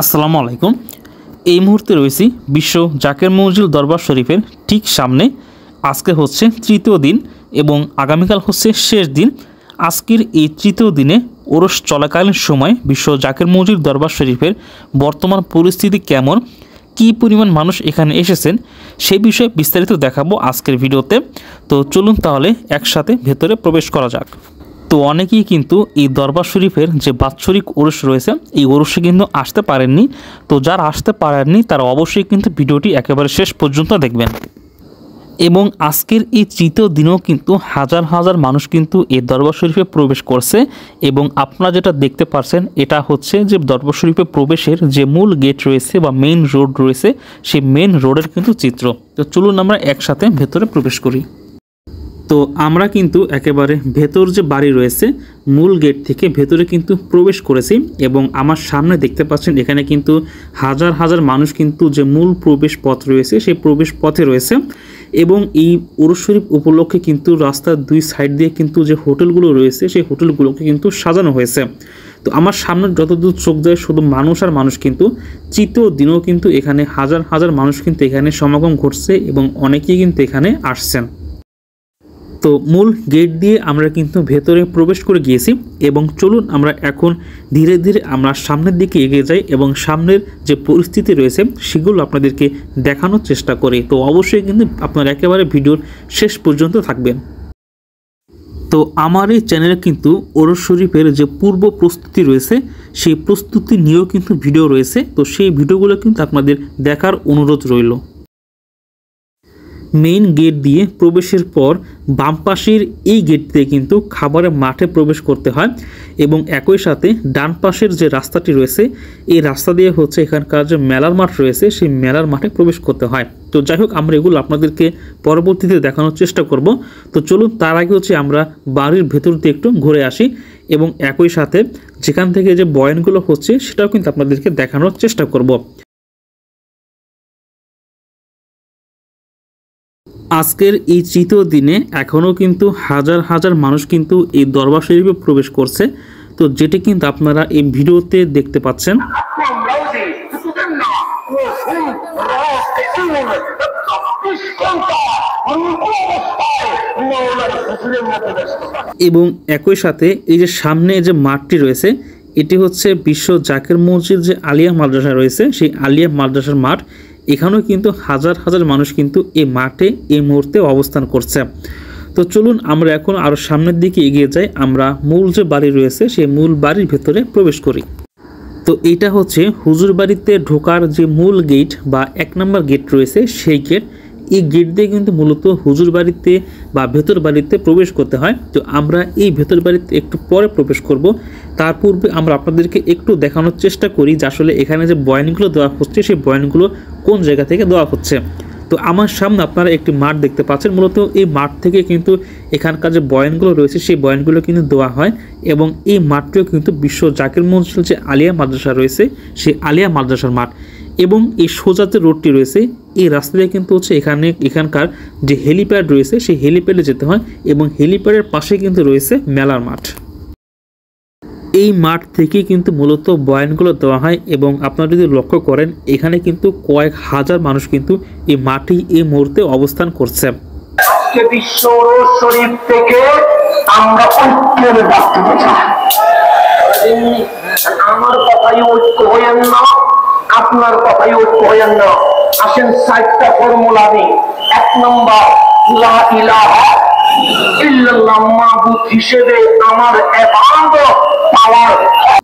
আসসালামু আলাইকুম। এই মুহূর্তে রয়েছি বিশ্ব জাকের মঞ্জিল দরবার শরীফের ঠিক সামনে। আজকে হচ্ছে তৃতীয় দিন এবং আগামীকাল হচ্ছে শেষ দিন। আজকের এই তৃতীয় দিনে ওরস চলাকালীন সময় বিশ্ব জাকের মঞ্জিল দরবার শরীফের বর্তমান পরিস্থিতি কেমন, কী পরিমাণ মানুষ এখানে এসেছেন সেই বিষয়ে বিস্তারিত দেখাবো আজকের ভিডিওতে। তো চলুন তাহলে একসাথে ভেতরে প্রবেশ করা যাক। তো অনেকেই কিন্তু এই দরবার শরীফের যে বাৎসরিক ওরস রয়েছে এই ওরসে কিন্তু আসতে পারেননি। তো যারা আসতে পারেননি তারা অবশ্যই কিন্তু ভিডিওটি একেবারে শেষ পর্যন্ত দেখবেন। এবং আজকের এই তৃতীয় দিনেও কিন্তু হাজার হাজার মানুষ কিন্তু এই দরবার শরীফে প্রবেশ করছে। এবং আপনারা যেটা দেখতে পাচ্ছেন এটা হচ্ছে যে দরবার শরীফে প্রবেশের যে মূল গেট রয়েছে বা মেইন রোড রয়েছে সেই মেইন রোডের কিন্তু চিত্র। তো চলুন আমরা একসাথে ভেতরে প্রবেশ করি। তো আমরা কিন্তু একেবারে ভেতর যে বাড়ি রয়েছে মূল গেট থেকে ভেতরে কিন্তু প্রবেশ করেছি এবং আমার সামনে দেখতে পাচ্ছেন এখানে কিন্তু হাজার হাজার মানুষ কিন্তু যে মূল প্রবেশ পথ রয়েছে সেই প্রবেশ পথে রয়েছে। এবং এই ওরস শরীফ উপলক্ষে কিন্তু রাস্তার দুই সাইড দিয়ে কিন্তু যে হোটেলগুলো রয়েছে সেই হোটেলগুলোকে কিন্তু সাজানো হয়েছে। তো আমার সামনে যতদূর চোখ যায় শুধু মানুষ আর মানুষ, কিন্তু তৃতীয় দিনেও কিন্তু এখানে হাজার হাজার মানুষ কিন্তু এখানে সমাগম ঘটছে এবং অনেকেই কিন্তু এখানে আসছেন। তো মূল গেট দিয়ে আমরা কিন্তু ভেতরে প্রবেশ করে গিয়েছি এবং চলুন আমরা এখন ধীরে ধীরে আমরা সামনের দিকে এগিয়ে যাই এবং সামনের যে পরিস্থিতি রয়েছে সেগুলো আপনাদেরকে দেখানোর চেষ্টা করি। তো অবশ্যই কিন্তু আপনারা একেবারে ভিডিওর শেষ পর্যন্ত থাকবেন। তো আমার এই চ্যানেলে কিন্তু ওরস শরীফের যে পূর্ব প্রস্তুতি রয়েছে সেই প্রস্তুতি নিয়েও কিন্তু ভিডিও রয়েছে। তো সেই ভিডিওগুলো কিন্তু আপনাদের দেখার অনুরোধ রইল। মেইন গেট দিয়ে প্রবেশের পর বাম পাশের এই গেট দিয়ে কিন্তু খাবারের মাঠে প্রবেশ করতে হয় এবং একই সাথে ডান পাশের যে রাস্তাটি রয়েছে এই রাস্তা দিয়ে হচ্ছে এখানকার যে মেলার মাঠ রয়েছে সেই মেলার মাঠে প্রবেশ করতে হয়। তো যাই হোক আমরা এগুলো আপনাদেরকে পরবর্তীতে দেখানোর চেষ্টা করব। তো চলুন তার আগে হচ্ছে আমরা বাড়ির ভেতর দিয়ে একটু ঘুরে আসি এবং একই সাথে যেখান থেকে যে বয়ানগুলো হচ্ছে সেটাও কিন্তু আপনাদেরকে দেখানোর চেষ্টা করব। আজকের এই তৃতীয় দিনে এখনও কিন্তু হাজার হাজার মানুষ কিন্তু এই দরবার শরীফে প্রবেশ করছে। তো যেটি কিন্তু আপনারা এই ভিডিওতে দেখতে পাচ্ছেন। এবং একই সাথে এই যে সামনে যে মাঠটি রয়েছে এটি হচ্ছে বিশ্ব জাকের মসজিদ যে আলিয়া মাদ্রাসা রয়েছে সেই আলিয়া মাদ্রাসার মাঠ। এখানেও কিন্তু হাজার হাজার মানুষ কিন্তু এই মাঠে এই মুহূর্তে অবস্থান করছে। তো চলুন আমরা এখন আরও সামনের দিকে এগিয়ে যাই, আমরা মূল যে বাড়ি রয়েছে সেই মূল বাড়ির ভেতরে প্রবেশ করি। তো এইটা হচ্ছে হুজুর বাড়িতে ঢোকার যে মূল গেট বা 1 নম্বর গেট রয়েছে সেই গেট। এই গেট দিয়ে কিন্তু মূলত হুজুর বাড়িতে বা ভেতর বাড়িতে প্রবেশ করতে হয়। তো আমরা এই ভেতর বাড়িতে একটু পরে প্রবেশ করব। তার পূর্বে আমরা আপনাদেরকে একটু দেখানোর চেষ্টা করি যে আসলে এখানে যে বয়ানগুলো দেওয়া হচ্ছে সেই বয়ানগুলো কোন জায়গা থেকে দেওয়া হচ্ছে। তো আমার সামনে আপনারা একটি মাঠ দেখতে পাচ্ছেন, মূলত এই মাঠ থেকে কিন্তু এখানকার যে বয়ানগুলো রয়েছে সেই বয়ানগুলো কিন্তু দেওয়া হয় এবং এই মাঠটিও কিন্তু বিশ্ব জাকির মঞ্জিল যে আলিয়া মাদ্রাসা রয়েছে সেই আলিয়া মাদ্রাসার মাঠ। এবং এই সোজাতে রোডটি রয়েছে এই রাস্তা দিয়ে কিন্তু হচ্ছে এখানকার যে হেলিপ্যাড রয়েছে সেই হেলিপ্যাডে যেতে হয় এবং হেলিপ্যাডের পাশে কিন্তু রয়েছে মেলার মাঠ। এই মাঠ থেকে কিন্তু মূলত বয়ানগুলো দেওয়া হয় এবং আপনারা যদি লক্ষ্য করেন এখানে কিন্তু কয়েক হাজার মানুষ কিন্তু এই মাঠে এই মুহূর্তে অবস্থান করছে। বিশ্ব শরীফ থেকে আমরা ঐক্যের বার্তা চাই। আমার কথাই ঐক্য হইয়েন না, আপনার কথাই ঐক্য হইয়েন না। আসেন 4টা ফর্মুলা দিই। 1 নম্বর লা ইলাহা ইল্লাল্লাহ, মাবুদ হিসেবে আমার ইবাদত পাওয়ার।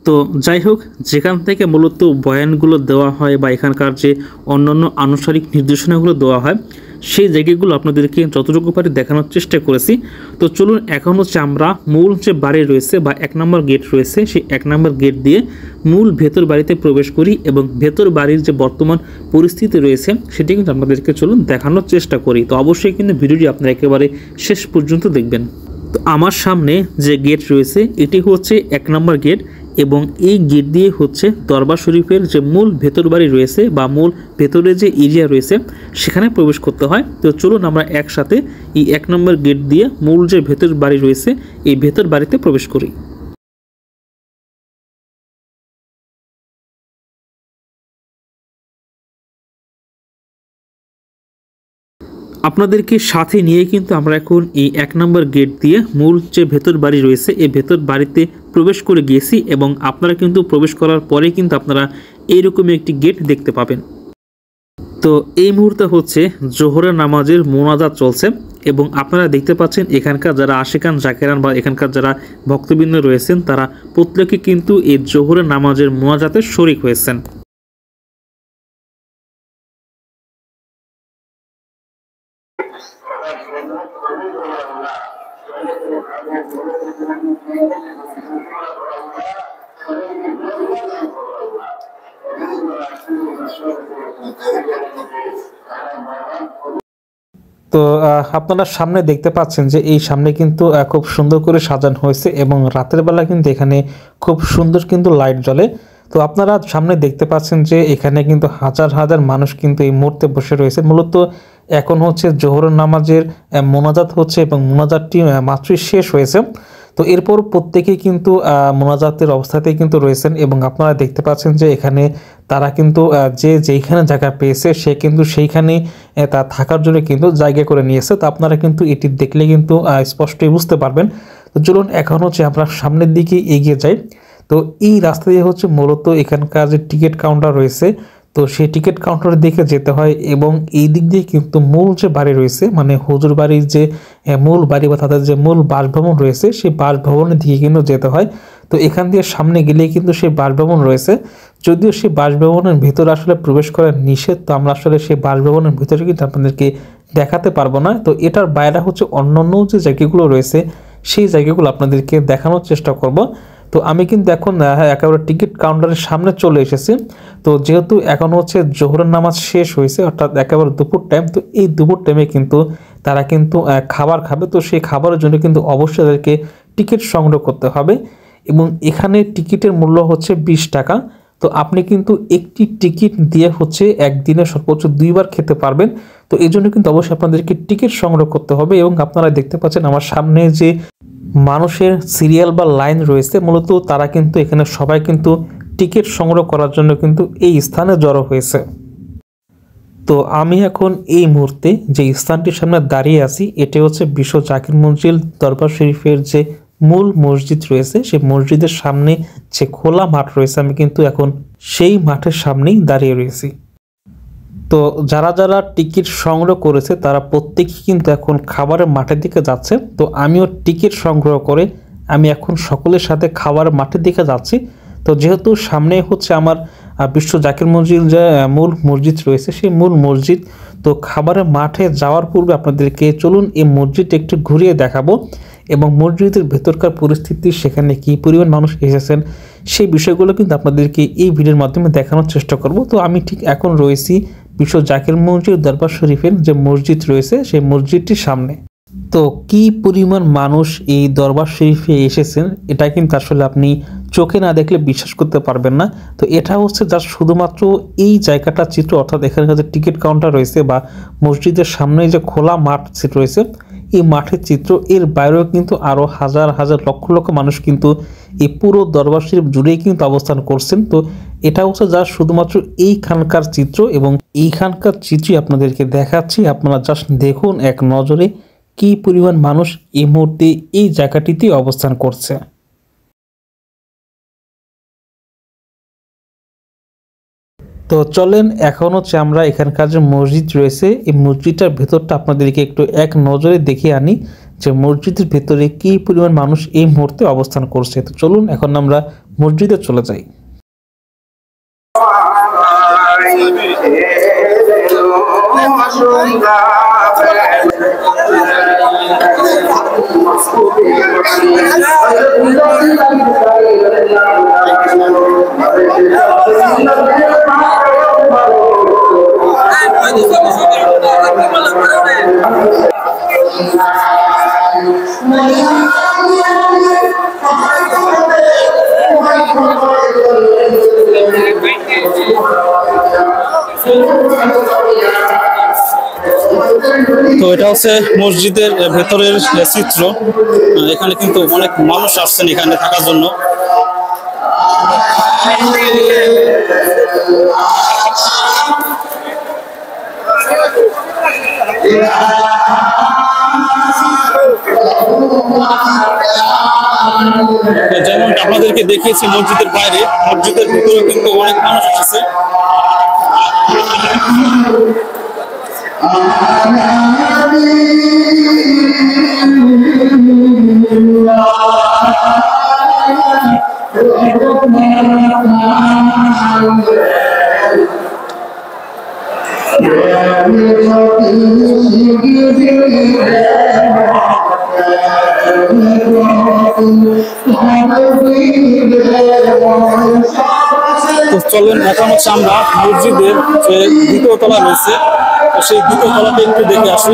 তো যাই হোক যেখান থেকে মূলত বয়ানগুলো দেওয়া হয় বা এখানকার যে অন্যান্য আনুষ্ঠানিক নির্দেশনাগুলো দেওয়া হয় সেই জায়গাগুলো আপনাদেরকে যতটুকু পারি দেখানোর চেষ্টা করেছি। তো চলুন এখন হচ্ছে আমরা মূল যে বাড়ি রয়েছে বা 1 নম্বর গেট রয়েছে সেই 1 নম্বর গেট দিয়ে মূল ভেতর বাড়িতে প্রবেশ করি এবং ভেতর বাড়ির যে বর্তমান পরিস্থিতি রয়েছে সেটি কিন্তু আপনাদেরকে চলুন দেখানোর চেষ্টা করি। তো অবশ্যই কিন্তু ভিডিওটি আপনারা একেবারে শেষ পর্যন্ত দেখবেন। তো আমার সামনে যে গেট রয়েছে এটি হচ্ছে 1 নম্বর গেট এবং এই গেট দিয়ে হচ্ছে দরবার শরীফের যে মূল ভেতর বাড়ি রয়েছে বা মূল ভেতরে যে এরিয়া রয়েছে সেখানে প্রবেশ করতে হয়। তো চলুন আমরা একসাথে এই 1 নম্বর গেট দিয়ে মূল যে ভেতর বাড়ি রয়েছে এই ভেতর বাড়িতে প্রবেশ করি। আপনাদেরকে সাথে নিয়ে কিন্তু আমরা এখন এই 1 নম্বর গেট দিয়ে মূল যে ভেতর বাড়ি রয়েছে এই ভেতর বাড়িতে প্রবেশ করে গিয়েছি এবং আপনারা কিন্তু প্রবেশ করার পরে কিন্তু আপনারা এইরকমই একটি গেট দেখতে পাবেন। তো এই মুহূর্তে হচ্ছে জোহরের নামাজের মোনাজাত চলছে এবং আপনারা দেখতে পাচ্ছেন এখানকার যারা আশিকান জাকেরান বা এখানকার যারা ভক্তবৃন্দ রয়েছেন তারা প্রত্যেকে কিন্তু এই জোহরের নামাজের মোনাজাতে শরীক হয়েছেন। তো আপনারা সামনে দেখতে পাচ্ছেন যে এই সামনে কিন্তু খুব সুন্দর করে সাজানো হয়েছে এবং রাতের বেলা কিন্তু এখানে খুব সুন্দর কিন্তু লাইট জ্বলে। তো আপনারা সামনে দেখতে পাচ্ছেন যে এখানে কিন্তু হাজার হাজার মানুষ কিন্তু এই মুহূর্তে বসে রয়েছে। মূলত এখন হচ্ছে জোহরের নামাজের মোনাজাত হচ্ছে এবং মোনাজাতটি মাত্রই শেষ হয়েছে। তো এরপর প্রত্যেকেই কিন্তু মোনাজাতের অবস্থাতেই কিন্তু রয়েছেন এবং আপনারা দেখতে পাচ্ছেন যে এখানে তারা কিন্তু যেইখানে জায়গা পেয়েছে সে কিন্তু সেইখানে তা থাকার জন্য কিন্তু জায়গা করে নিয়েছে। তো আপনারা কিন্তু এটি দেখলে কিন্তু স্পষ্টই বুঝতে পারবেন। তো চলুন এখন হচ্ছে আমরা সামনের দিকে এগিয়ে যাই। তো এই রাস্তা দিয়ে হচ্ছে মূলত এখানকার যে টিকিট কাউন্টার রয়েছে তো সেই টিকিট কাউন্টারের দিকে যেতে হয় এবং এই দিক দিয়ে কিন্তু মূল যে বাড়ি রয়েছে মানে হুজুর বাড়ির যে মূল বাড়ি বা তাদের যে মূল বাসভবন রয়েছে সেই বাসভবনের দিকে কিন্তু যেতে হয়। তো এখান দিয়ে সামনে গেলেই কিন্তু সেই বাসভবন রয়েছে, যদিও সেই বাসভবনের ভিতরে আসলে প্রবেশ করা নিষেধ। তো আমরা আসলে সেই বাসভবনের ভিতরে কিন্তু আপনাদেরকে দেখাতে পারবো না। তো এটার বাইরে হচ্ছে অন্যান্য যে জায়গাগুলো রয়েছে সেই জায়গাগুলো আপনাদেরকে দেখানোর চেষ্টা করব। তো আমি কিন্তু এখন একেবারে টিকিট কাউন্টারের সামনে চলে এসেছি। তো যেহেতু এখন হচ্ছে জোহরের নামাজ শেষ হয়েছে অর্থাৎ একেবারে দুপুর টাইম, তো এই দুপুর টাইমে কিন্তু তারা কিন্তু খাবার খাবে। তো সেই খাবারের জন্য কিন্তু অবশ্যই তাদেরকে টিকিট সংগ্রহ করতে হবে এবং এখানে টিকিটের মূল্য হচ্ছে 20 টাকা। তো আপনি কিন্তু একটি টিকিট দিয়ে হচ্ছে একদিনে সর্বোচ্চ 2 বার খেতে পারবেন। তো এই জন্য কিন্তু অবশ্যই আপনাদেরকে টিকিট সংগ্রহ করতে হবে এবং আপনারা দেখতে পাচ্ছেন আমার সামনে যে মানুষের সিরিয়াল বা লাইন রয়েছে মূলত তারা কিন্তু এখানে সবাই কিন্তু টিকিট সংগ্রহ করার জন্য কিন্তু এই স্থানে জড়ো হয়েছে। তো আমি এখন এই মুহূর্তে যে স্থানটির সামনে দাঁড়িয়ে আছি এটি হচ্ছে বিশ্ব জাকির মঞ্জিল দরবার শরীফের যে মূল মসজিদ রয়েছে সেই মসজিদের সামনে যে খোলা মাঠ রয়েছে আমি কিন্তু এখন সেই মাঠের সামনেই দাঁড়িয়ে রয়েছি। তো যারা যারা টিকিট সংগ্রহ করেছে তারা প্রত্যেকেই কিন্তু এখন খাবারের মাঠের দিকে যাচ্ছে। তো আমিও টিকিট সংগ্রহ করে আমি এখন সকলের সাথে খাবারের মাঠের দিকে যাচ্ছি। তো যেহেতু সামনে হচ্ছে আমার বিশ্ব জাকির মঞ্জিল যে মূল মসজিদ রয়েছে সেই মূল মসজিদ, তো খাবারের মাঠে যাওয়ার পূর্বে আপনাদেরকে চলুন এই মসজিদটা একটু ঘুরিয়ে দেখাবো এবং মসজিদের ভেতরকার পরিস্থিতি সেখানে কী পরিমাণ মানুষ এসেছেন সেই বিষয়গুলো কিন্তু আপনাদেরকে এই ভিডিওর মাধ্যমে দেখানোর চেষ্টা করব। তো আমি ঠিক এখন রয়েছি বিশ্ব জাকির মঞ্জিল দরবার শরীফের যে মসজিদ রয়েছে সেই মসজিদটির সামনে। তো কি পরিমাণ মানুষ এই দরবার শরীফে এসেছেন এটা কিন্তু আসলে আপনি চোখে না দেখলে বিশ্বাস করতে পারবেন না। তো এটা হচ্ছে যা শুধুমাত্র এই জায়গাটা চিত্র, অর্থাৎ এখানে যে টিকিট কাউন্টার রয়েছে বা মসজিদের সামনে যে খোলা মাঠ রয়েছে এই মাঠের চিত্র, এর বাইরেও কিন্তু আরও হাজার হাজার লক্ষ লক্ষ মানুষ কিন্তু এই পুরো দরবার শরীফ জুড়েই কিন্তু অবস্থান করছেন। তো এটা হচ্ছে যা শুধুমাত্র এইখানকার চিত্র এবং এইখানকার চিত্রই আপনাদেরকে দেখাচ্ছি। আপনারা জাস্ট দেখুন এক নজরে কি পরিমাণ মানুষ এই মুহূর্তে এই জায়গাটিতে অবস্থান করছে। তো চলেন এখন হচ্ছে আমরা এখানকার যে মসজিদ রয়েছে এই মসজিদটার ভেতরটা আপনাদেরকে একটু এক নজরে দেখিয়ে আনি যে মসজিদের ভেতরে কি পরিমাণ মানুষ এই মুহূর্তে অবস্থান করছে। তো চলুন এখন আমরা মসজিদে চলে যাই। তো এটা হচ্ছে মসজিদের ভেতরের চিত্র। এখানে কিন্তু অনেক মানুষ আসছেন এখানে থাকার জন্য। যেমন আপনাদেরকে দেখিয়েছি মসজিদের বাইরে, মসজিদের ভিতরে কিন্তু অনেক মানুষ আছে। তো চলেন এখন হচ্ছে আমরা মসজিদের যে দ্বিতীয় তলা রয়েছে সেই দ্বিতীয় তলাতে একটু দেখে আসি।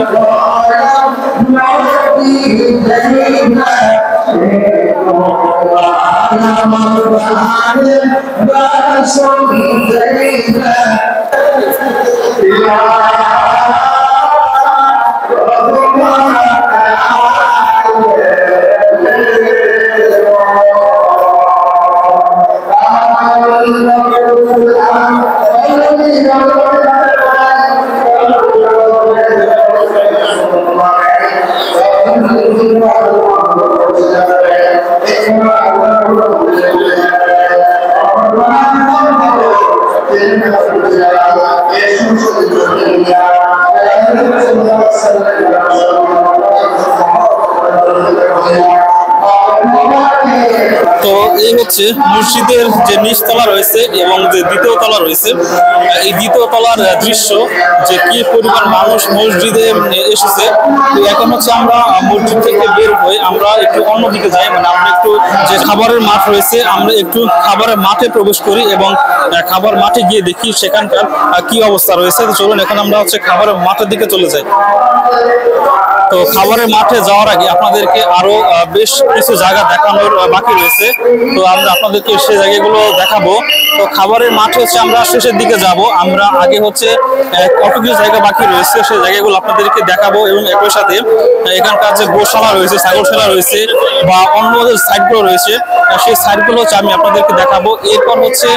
তো এই হচ্ছে মসজিদের যে নিচতলা রয়েছে এবং যে দ্বিতীয় তলা রয়েছে, এই দ্বিতীয় তলার দৃশ্য যে কি পরিমাণ মানুষ মসজিদে এসেছে। তো এখন হচ্ছে আমরা মসজিদ থেকে বের হয়ে আমরা একটু অন্যদিকে যাই, মানে আমরা একটু যে খাবারের মাঠ রয়েছে আমরা একটু খাবারের মাঠে প্রবেশ করি এবং খাবার মাঠে গিয়ে দেখি সেখানকার কি অবস্থা রয়েছে। তো চলুন এখন আমরা হচ্ছে খাবারের মাঠের দিকে চলে যাই। তো খাবারের মাঠে যাওয়ার আগে আপনাদেরকে আরো বেশ কিছু জায়গা দেখানোর বাকি রয়েছে, তো আমরা আপনাদেরকে সেই জায়গাগুলো দেখাবো। তো খাবারের মাঠে হচ্ছে আমরা শেষের দিকে যাব, আমরা আগে হচ্ছে কত কিছু জায়গা বাকি রয়েছে সেই জায়গাগুলো আপনাদেরকে দেখাবো এবং একই সাথে এখানকার যে গোশালা রয়েছে, ছাগলশালা রয়েছে বা অন্য যে সাইডগুলো রয়েছে সেই সাইডগুলো হচ্ছে আমি আপনাদেরকে দেখাবো। এরপর হচ্ছে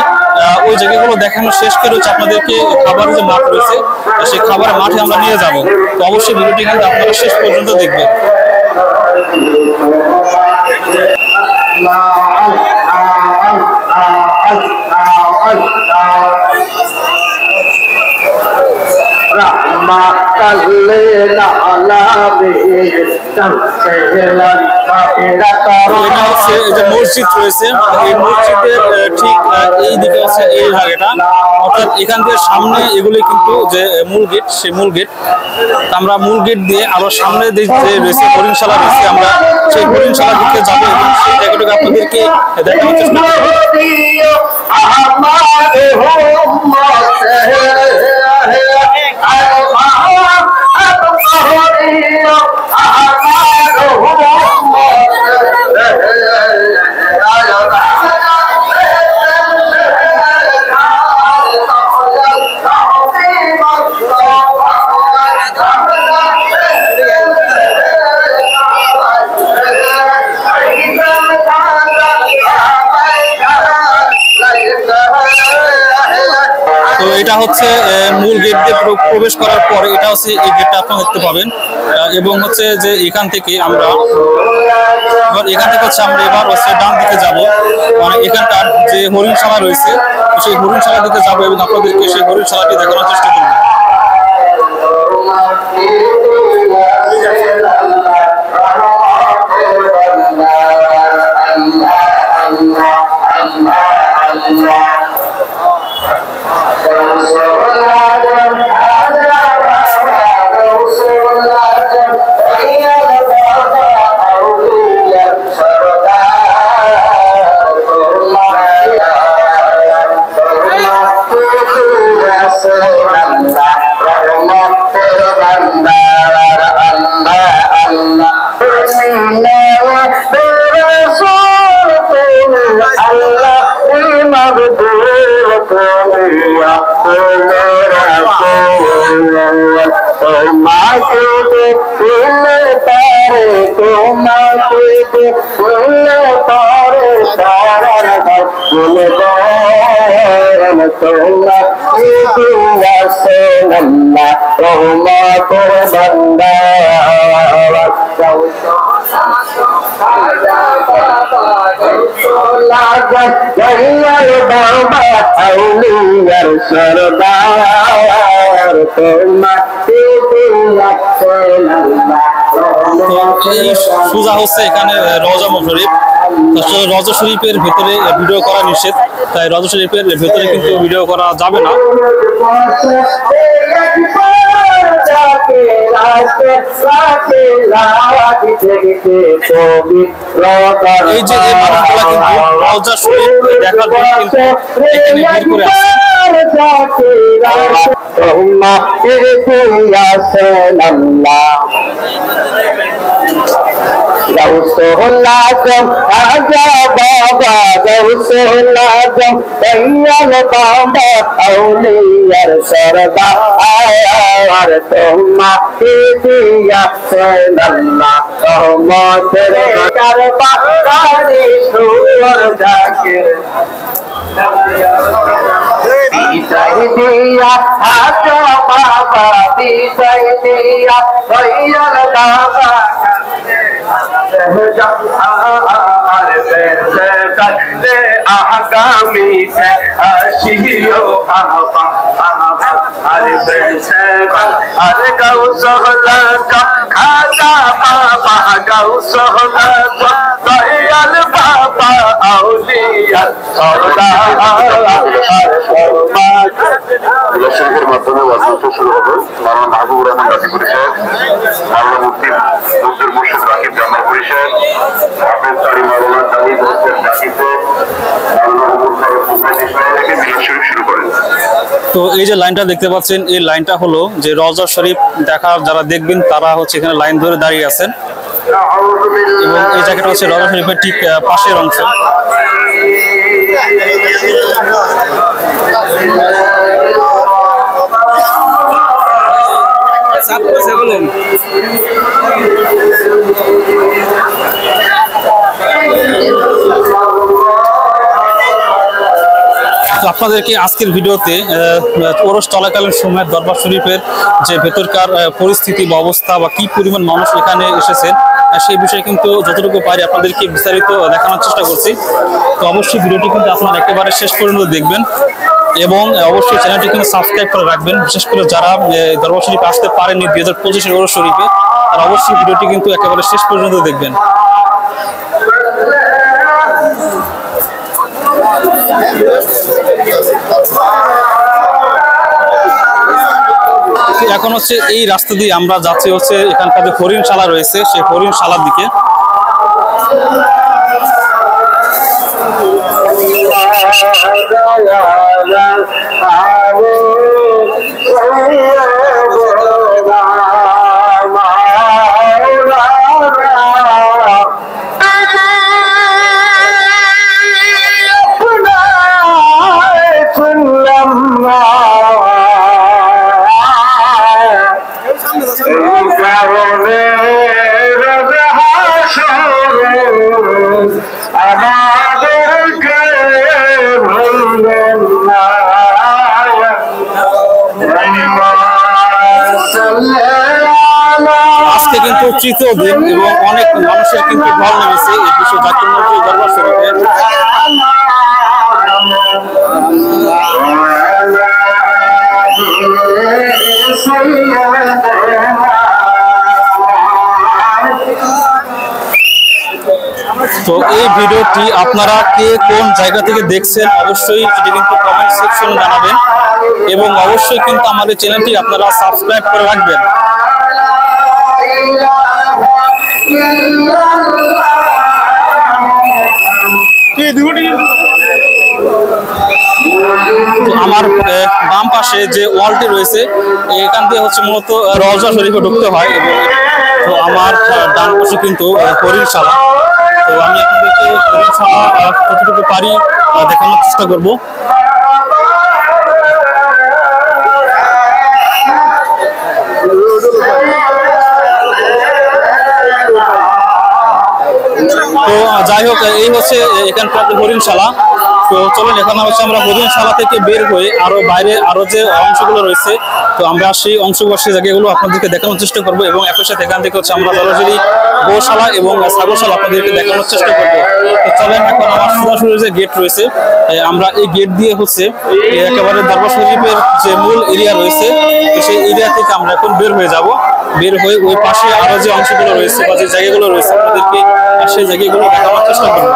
ওই জায়গাগুলো দেখানো শেষ করে হচ্ছে আপনাদেরকে খাবারের যে মাঠ রয়েছে সেই খাবারের মাঠে আমরা নিয়ে যাব। তো অবশ্যই ভিডিওটি কিন্তু আপনারা শেষ পর্যন্ত দেখবেন। এটা হচ্ছে যে মসজিদ রয়েছে, এই মসজিদের ঠিক এই দিকে আছে এই জায়গাটা, অর্থাৎ এখান থেকে সামনে এগুলি কিন্তু যে মূল গেট, সেই মূল গেট। আমরা মূল গেট দিয়ে আরো সামনে যে রয়েছে হরিণশালা রয়েছে, আমরা সেই হরিণশালার দিকে যাবো এবং সেই জায়গাটাকে আপনাদেরকে দেখানোর চেষ্টা করব। তো এটা হচ্ছে মূল গেট দিয়ে প্রবেশ করার পর এটা হচ্ছে এই গেটটা আপনারা দেখতে পাবেন এবং হচ্ছে যে এখান থেকে আমরা হচ্ছে আমরা এবার হচ্ছে ডান দিকে যাব, মানে এখানকার যে হরিণশালা রয়েছে সেই হরিণশালার দিকে যাব এবং আপনাদেরকে সেই হরিণশালাটি দেখানোর চেষ্টা করব। সোজা হচ্ছে এখানে রওজা শরীফ। রওজা শরীফের ভেতরে ভিডিও করা নিষেধ, তাই রওজা শরীফের ভেতরে কিন্তু ভিডিও করা যাবে না। এই যে মানুষগুলা কিন্তু রওজা শরীফ দেখার জন্য কিন্তু এখানে ভিড় করে আসে। শরীফের মাধ্যমে ওয়াজিফা শুরু হবে। মাওলানা মাহবুবুর রহমান গাজীপুর সাহেব, মাওলানা মুফতি মুফতির মুর্শিদ রাকিব জামালপুরি সাহেব, হাফেজ তারি মাওলানা তালি বস্তের গাজীতে মাওলানা মুফতি সাহেব মুফতি সাহেব থেকে মিলাদ শরীফ শুরু করেন। তো এই যে লাইনটা দেখতে পাচ্ছেন, এই লাইনটা হলো যে রওজা শরীফ দেখার যারা দেখবেন তারা হচ্ছে এখানে লাইন ধরে দাঁড়িয়ে আছেন, এবং এই জায়গাটা হচ্ছে রওজা শরীফের ঠিক পাশের অংশ। আপনাদেরকে আজকের ভিডিওতে ওরস চলাকালীন সময়ের দরবার শরীফের যে ভেতরকার পরিস্থিতি বা অবস্থা বা কি পরিমাণ মানুষ এখানে এসেছেন সেই বিষয়ে কিন্তু যতটুকু পারি আপনাদেরকে বিস্তারিত দেখানোর চেষ্টা করছি। তো অবশ্যই ভিডিওটি কিন্তু আপনারা একেবারে শেষ পর্যন্ত দেখবেন এবং অবশ্যই চ্যানেলটি কিন্তু সাবস্ক্রাইব করে রাখবেন। বিশেষ করে যারা দরবার শরীফে আসতে পারেননি 2025 ওরস শরীফে, আর অবশ্যই ভিডিওটি কিন্তু একেবারে শেষ পর্যন্ত দেখবেন। এখন হচ্ছে এই রাস্তা দিয়ে আমরা যাচ্ছি হচ্ছে এখানকার যে হরিণশালা রয়েছে সেই হরিণশালার দিকে। আজকে কিন্তু তৃতীয় দিন এবং অনেক মানুষের কিন্তু ঢল নেমেছে এই বিশ্ব জাকির মসজিদ দরবার শরীফে। তো এই ভিডিওটি আপনারা কে কোন জায়গা থেকে দেখছেন অবশ্যই সেটি কিন্তু কমেন্ট সেকশনে জানাবেন, এবং অবশ্যই কিন্তু আমাদের চ্যানেলটি আপনারা সাবস্ক্রাইব করে রাখবেন। আমার বাম পাশে যে ওয়ালটি রয়েছে এখান দিয়ে হচ্ছে মূলত রওজা শরীফে ঢুকতে হয়, এবং তো আমার ডান পাশে কিন্তু হরিণশালা। তো আমি আপনাদেরকে হরিণশালা কতটুকু পারি দেখানোর চেষ্টা করব। তো যাই হোক, এই হচ্ছে এখানকার হরিণশালা। তো চলুন এখন হচ্ছে আমরা হরিণশালা থেকে বের হয়ে আরো বাইরে আরো যে অংশগুলো রয়েছে, তো আমরা সেই অংশগুলো সেই জায়গাগুলো আপনাদেরকে দেখানোর চেষ্টা করবো, এবং একই সাথে এখান থেকে হচ্ছে আমরা সরাসরি গোশালা এবং ছাগলশালা আপনাদেরকে দেখানোর চেষ্টা করবো। তো চলেন এখন আমার সরাসরি যে গেট রয়েছে, আমরা এই গেট দিয়ে হচ্ছে একেবারে দরবার শরীফের যে মূল এরিয়া রয়েছে, তো সেই এরিয়া থেকে আমরা এখন বের হয়ে যাব। বের হয়ে ওই পাশে আরো যে অংশগুলো রয়েছে বা যে জায়গাগুলো রয়েছে আপনাদেরকে সেই জায়গাগুলো দেখানোর চেষ্টা করবো।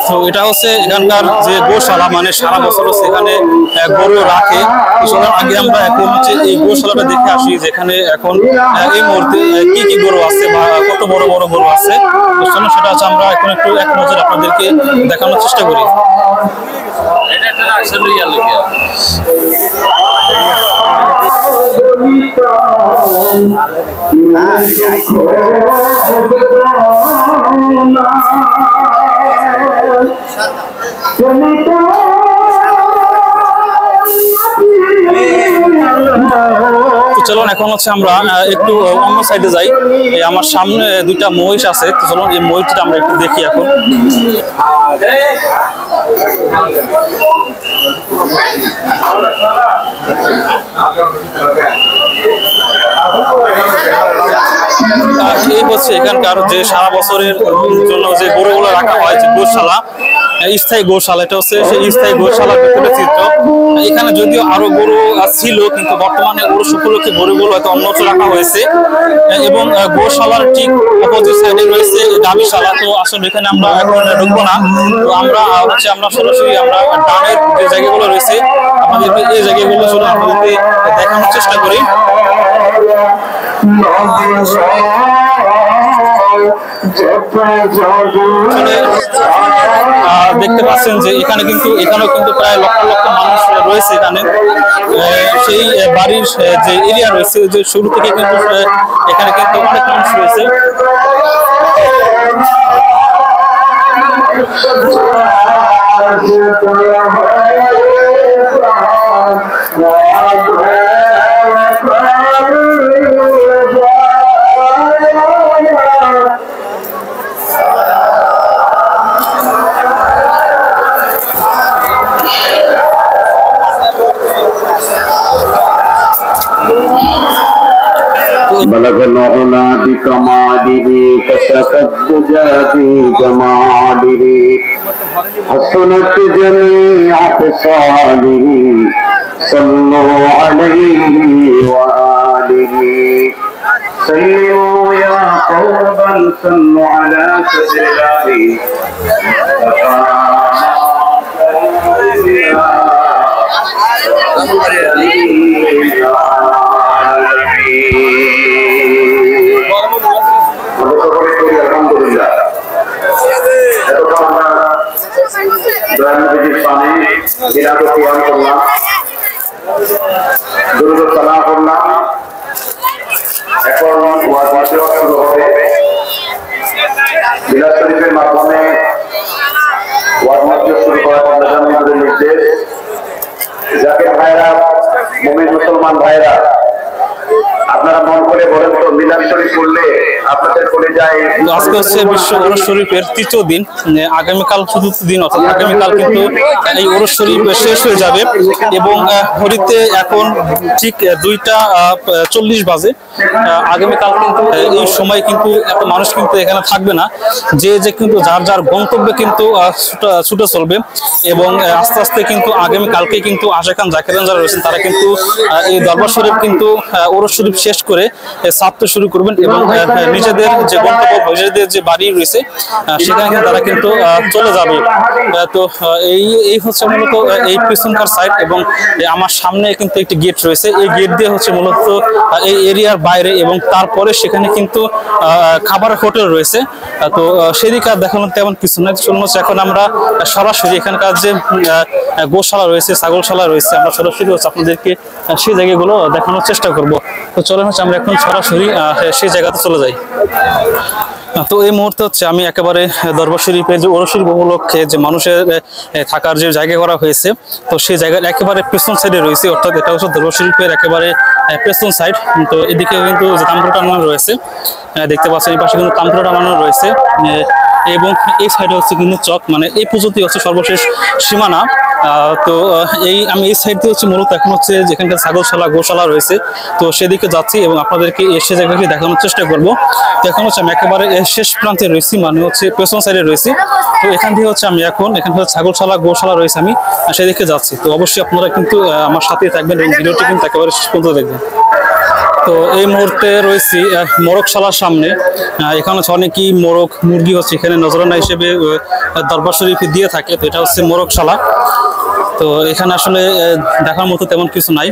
তো এটা হচ্ছে এখানকার যে গোশালা, মানে সারা বছর হচ্ছে এখানে গরু রাখে। আগে আমরা এখন হচ্ছে এই গোশালাটা দেখে আসি, যেখানে এখন এই মুহূর্তে কি কি গরু আছে বা কত বড় বড় গরু আছে, তো চলুন সেটা হচ্ছে আমরা এখন একটু এক নজর আপনাদেরকে দেখানোর চেষ্টা করি। চলুন এখন হচ্ছে আমরা একটু অন্য সাইডে যাই। আমার সামনে দুইটা মহিষ আছে, তো চলুন এই মহিষটা আমরা একটু দেখি এখন। এই হচ্ছে এখানকার যে সারা বছরের জন্য যে গরুগুলো রাখা হয়, যে গোশালা, স্থায়ী গোশালা, এটা হচ্ছে সেই স্থায়ী গোশালার ভিতরে চিত্র। এখানে যদিও আরো গরু ছিল, কিন্তু বর্তমানে ওর উপলক্ষে গরুগুলো হয়তো অন্যত্র রাখা হয়েছে। এবং গোশালার ঠিক অপোজিট সাইডে রয়েছে গাভীশালা। তো আসলে এখানে আমরা এখন ঢুকবো না, তো আমরা হচ্ছে আমরা সরাসরি আমরা ডানের যে জায়গাগুলো রয়েছে আমাদেরকে এই জায়গাগুলো শুধু আপনাদেরকে দেখানোর চেষ্টা করি। দেখতে পাচ্ছেন যে এখানেও কিন্তু প্রায় লক্ষ লক্ষ মানুষ রয়েছে এখানে। সেই বাড়ির যে এরিয়া রয়েছে, যে শুরু থেকে কিন্তু এখানে কিন্তু অনেক মানুষ রয়েছে। بلغ العلا بكماله فسكت بجماله حسنت جميع خصاله صلوا عليه وآله سلموا يا قوما صلوا على سيد মাধ্যমে শুরু করা প্রধানমন্ত্রীর নির্দেশ। যাকে ভাইরা, মুমিন মুসলমান ভাইরা, আপনারা মন করে বলেন তো মিলাদ শরীফ পড়লে আপনাদের বলে যায়। আজকে হচ্ছে বিশ্ব ওরস শরীফের তৃতীয় দিন, আগামীকাল চতুর্থ দিন, অর্থাৎ আগামীকাল কিন্তু এই ওরস শরীফ শেষ হয়ে যাবে। এবং ঘড়িতে এখন ঠিক 2:40 বাজে। আগামীকাল কিন্তু এই সময় কিন্তু এত মানুষ কিন্তু এখানে থাকবে না, যে কিন্তু যার যার গন্তব্যে কিন্তু ছুটে চলবে। এবং আস্তে আস্তে কিন্তু আগামীকালকে কিন্তু আশা খান জাকির যারা রয়েছেন তারা কিন্তু এই দরবার শরীফ কিন্তু ওরস শরীফ শেষ করে ছাড়তে শুরু করবেন, এবং নিজেদের যে গন্তব্য, নিজেদের যে বাড়ি রয়েছে সেখানে তারা কিন্তু চলে যাবে। তো এই হচ্ছে মূলত এই পিছনকার সাইড, এবং আমার সামনে কিন্তু একটি গেট রয়েছে। এই গেট দিয়ে হচ্ছে মূলত এই এরিয়ার বাইরে, এবং তারপরে সেখানে কিন্তু খাবারের হোটেল রয়েছে। তো সেদিকে আর দেখানোর তেমন কিছু না। এখন আমরা সরাসরি এখানকার যে গোশালা রয়েছে, ছাগলশালা রয়েছে, আমরা সরাসরি হচ্ছে আপনাদেরকে সেই জায়গাগুলো দেখানোর চেষ্টা করব। তো চলেন হচ্ছে আমরা এখন সরাসরি সেই জায়গাতে চলে যাই। তো এই মুহূর্তে হচ্ছে আমি একেবারে দরবার শরীফের যে ওরস শরীফ উপলক্ষে যে মানুষের থাকার যে জায়গা করা হয়েছে, তো সেই জায়গার একেবারে পেছন সাইডে রয়েছে, অর্থাৎ এটা হচ্ছে দরবার শরীফের একেবারে পেছন সাইড। তো এদিকে কিন্তু যে তাম্বুরা টানানো রয়েছে দেখতে পাচ্ছেন, এই পাশে কিন্তু তাম্বুরা টানানো রয়েছে এবং এই সাইডে হচ্ছে কিন্তু চক, মানে এই পুজোটি হচ্ছে সর্বশেষ সীমানা। তো আমি এই সাইড দিয়ে হচ্ছে মূলত এখন হচ্ছে যেখানকার ছাগলশালা গোশালা রয়েছে, তো সেদিকে যাচ্ছি এবং আপনাদেরকে সে জায়গাটি দেখানোর চেষ্টা করব। তো এখন হচ্ছে আমি একেবারে শেষ প্রান্তে রয়েছি, মানে হচ্ছে পেছন সাইডে রয়েছি। তো এখান থেকে হচ্ছে আমি এখানে ছাগলশালা গোশালা রয়েছে, আমি সেদিকে যাচ্ছি। তো অবশ্যই আপনারা কিন্তু আমার সাথেই থাকবেন এবং ভিডিওটি কিন্তু একেবারে শেষ পর্যন্ত দেখবেন। তো এই মুহূর্তে রয়েছি মোরগশালার সামনে। এখানে হচ্ছে অনেকই মোরগ মুরগি হচ্ছে এখানে নজরানা হিসেবে দরবার শরীফে দিয়ে থাকে। তো এটা হচ্ছে মোরগশালা। তো এখানে আসলে দেখার মতো তেমন কিছু নাই,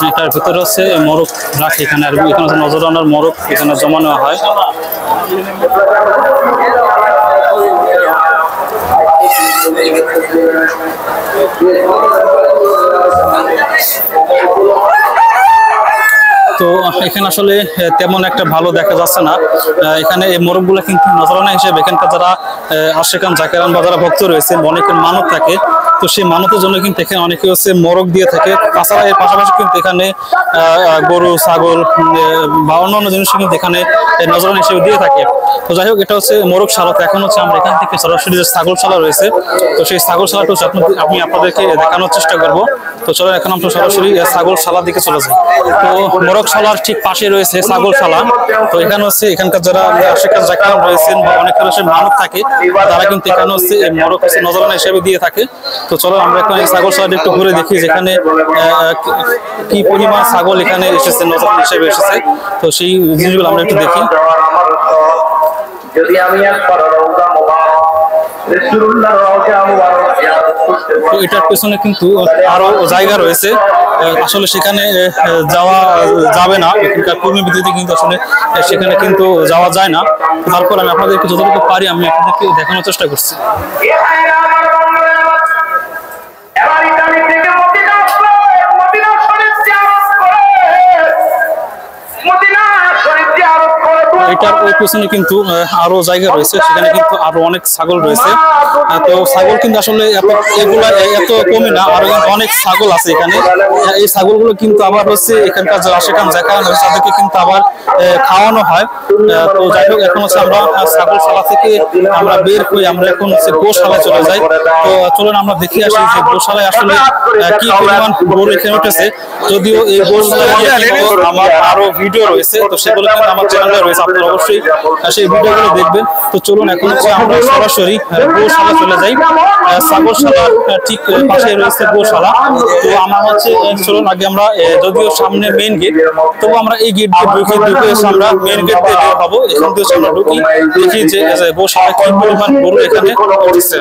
এটার ভিতরে হচ্ছে মোরগ রাখে এখানে, আর এখানে হচ্ছে নজরানার মোরগ এখানে জমা নেওয়া হয়। তো এখানে আসলে তেমন একটা ভালো দেখা যাচ্ছে না। এখানে এই মোরগগুলো কিন্তু নজরানা হিসেবে এখানকার যারা আশেকান জাকেরান বা যারা ভক্ত রয়েছে, অনেকের মানত থাকে, তো সেই মানতের জন্য কিন্তু এখানে অনেকে হচ্ছে মোরগ দিয়ে থাকে। তাছাড়া এর পাশাপাশি কিন্তু এখানে গরু ছাগল বা অন্যান্য জিনিস কিন্তু এখানে নজরানা হিসেবে দিয়ে থাকে। তো যাই হোক, এটা হচ্ছে মোরগশালা। তো এখন হচ্ছে আমরা এখান থেকে সরাসরি যে ছাগলশালা রয়েছে, তো সেই ছাগলশালাটা হচ্ছে আমি আপনাদেরকে দেখানোর চেষ্টা করবো। তো চলো এখন আমরা সরাসরি ছাগলশালার দিকে চলে যাই। তো মোরগশালার ঠিক পাশে রয়েছে ছাগলশালা। তো এখানে হচ্ছে এখানকার যারা আশেকার জাকেরান রয়েছেন বা অনেকের হচ্ছে মানত থাকে, তারা কিন্তু এখানে হচ্ছে মোরগ হচ্ছে নজরানা হিসেবে দিয়ে থাকে। তো চলো আমরা এখন এই ছাগলশালাটা একটু ঘুরে দেখি, যেখানে কি পরিমাণ ছাগল এখানে এসেছে, নজরানা হিসেবে এসেছে। তো সেই জিনিসগুলো আমরা একটু দেখি। যদি আমি তো এটার পেছনে কিন্তু আরো জায়গা রয়েছে, আসলে সেখানে যাওয়া যাবে না, এখানকার কর্মী বিদ্যুতে কিন্তু আসলে সেখানে কিন্তু যাওয়া যায় না। তারপর আমি আপনাদেরকে যতটুকু পারি আমি আপনাদেরকে দেখানোর চেষ্টা করছি। এটার ওই পেছনে কিন্তু আরো জায়গা রয়েছে, সেখানে কিন্তু আরো অনেক ছাগল রয়েছে। তো ছাগল কিন্তু আসলে এগুলা এত কমে না, আরো অনেক ছাগল আছে এখানে। এই ছাগলগুলো কিন্তু আবার হচ্ছে এখানকার যারা সেখানে জায়গা রয়েছে তাদেরকে কিন্তু আবার খাওয়ানো হয়। তো যাই হোক, এখন হচ্ছে আমরা ছাগলশালা থেকে আমরা বের হয়ে আমরা এখন হচ্ছে গোশালায় চলে যাই। তো চলুন আমরা দেখে আসি যে গোশালায় আসলে কি পরিমাণ গরু এখানে উঠেছে। যদিও এই গোশালায় আমার আরো ভিডিও রয়েছে, তো সেগুলো কিন্তু আমার চ্যানেলে রয়েছে, আপনারা অবশ্যই সেই ভিডিওগুলো দেখবেন। তো চলুন এখন হচ্ছে আমরা সরাসরি গোশালা চলে যাই। ছাগলশালার ঠিক পাশে রয়েছে গোশালা। তো আমরা হচ্ছে চলুন আগে আমরা, যদিও সামনে মেইন গেট, তবু আমরা এই গেট দিয়ে ঢুকে আমরা মেইন গেট দিয়ে বের হবো। এখান থেকে আমরা ঢুকি, দেখি যে গোশালা কি পরিমাণ গরু এখানে উঠেছে।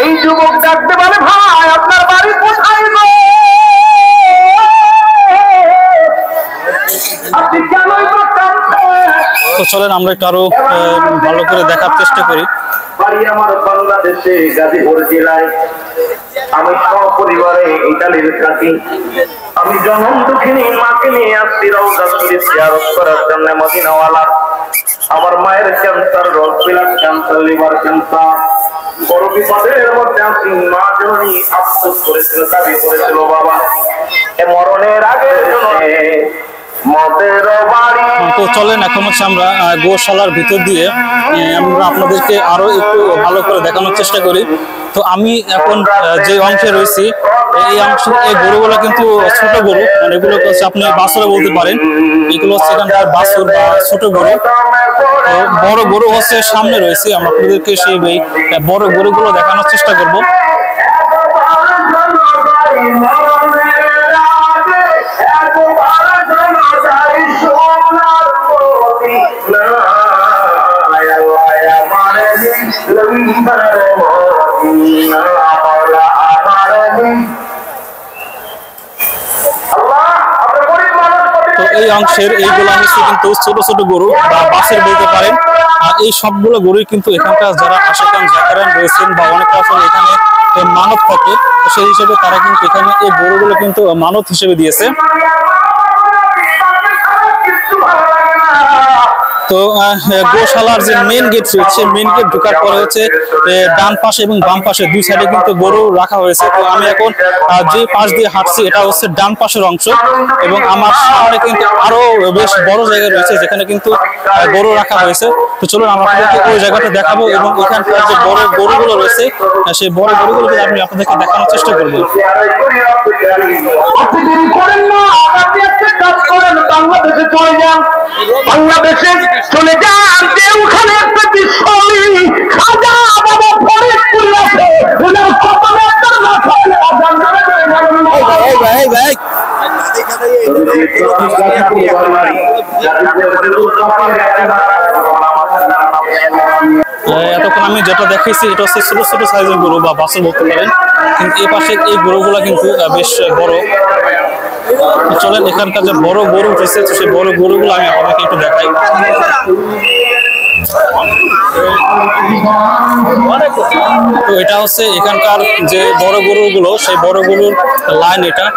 এই যুবক ডাকতে পারে, ভাই আপনার বাড়ি কোথায় গো? আপনি কেনই করতেন? তো চলেন আমরা একটু আরো ভালো করে দেখার চেষ্টা করি। বাড়ি আমার বাংলাদেশে গাজীপুর জেলায়। আমি সপরিবারে ইতালির থাকি। আমি জনম দুঃখিনী মাকে নিয়ে আসছি রওজা শরীফ জিয়ারত করার জন্য মদিনাওয়ালা। আমার মায়ের ক্যান্সার, রসবিলাস ক্যান্সার, লিভার ক্যান্সার, বড় বিপদের মধ্যে আছি। মা জননী আফসোস করেছিল, দাবি করেছিল, বাবা এ মরণের আগে তো চলেন এখন হচ্ছে আমরা গোশালার ভিতর দিয়ে আমরা আপনাদেরকে আরো একটু ভালো করে দেখানোর চেষ্টা করি। তো আমি এখন যে অংশে রয়েছি, এই অংশে এই গরুগুলো কিন্তু ছোট গরু, মানে এগুলো হচ্ছে আপনি বাছুর বলতে পারেন। এগুলো হচ্ছে এখানকার বাছুর বা ছোট গরু। বড় গরু হচ্ছে সামনে রয়েছে, আমরা আপনাদেরকে সেই বড় গরুগুলো দেখানোর চেষ্টা করব। তো এই অংশের এইগুলা হচ্ছে কিন্তু ছোট ছোট গরু বা বাছুর বলতে পারেন। এই সবগুলো গরুই কিন্তু এখানকার যারা আশেকান জাকেরান রয়েছেন বা অনেকে আসলে এখানে মানত থাকে, সেই হিসেবে তারা কিন্তু এখানে এই গরুগুলো কিন্তু মানত হিসেবে দিয়েছে। তো গোশালার যে মেন গেট রয়েছে, মেন গেট ঢোকার পরে হচ্ছে ডান পাশে এবং বাম পাশে দুই সাইডে কিন্তু গরু রাখা হয়েছে। তো আমি এখন যে পাশ দিয়ে হাঁটছি এটা হচ্ছে ডান পাশের অংশ, এবং আমার সামনে কিন্তু আরো বেশ বড় জায়গা রয়েছে যেখানে কিন্তু গরু রাখা হয়েছে। তো চলুন আমরা আপনাদেরকে ওই জায়গাটা দেখাবো, এবং এখানকার যে বড় গরুগুলো রয়েছে সেই বড় গরুগুলোকে আমি আপনাদেরকে দেখানোর চেষ্টা করবো। বাংলাদেশে চলে যান, বাংলাদেশে চলে যান, যে ওখানে একটা বিশ্বলী খাজা বাবা ফরিদপুর আছে, ওনার কপালে একটা মাথায় ভাই এতক্ষণ আমি যেটা দেখাইছি এটা হচ্ছে ছোট ছোট সাইজের গরু বা বাছুর বলতে পারেন, কিন্তু এই পাশে এই গরুগুলা কিন্তু বেশ বড়। চলেন এখানকার যে বড় গরু উঠেছে সেই বড় গরুগুলো আমি আপনাদেরকে একটু দেখাই। তো এটা হচ্ছে এখানকার যে বড় গরুগুলো, সেই বড় গরুর লাইন এটা।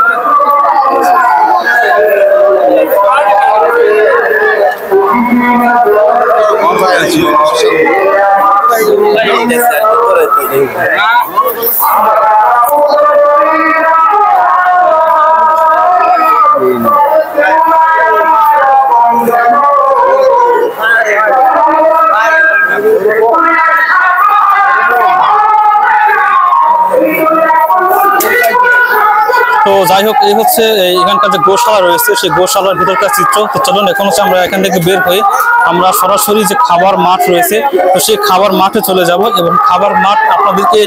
তো যাই হোক, এই হচ্ছে এখানকার যে গোশালা রয়েছে সেই গোশালার ভিতরকার চিত্র। তো চলুন এখন হচ্ছে আমরা এখান থেকে বের হয়ে আমরা সরাসরি যে খাবার মাঠ রয়েছে তো সেই খাবার মাঠে চলে যাব, এবং খাবার মাঠ আপনাদেরকে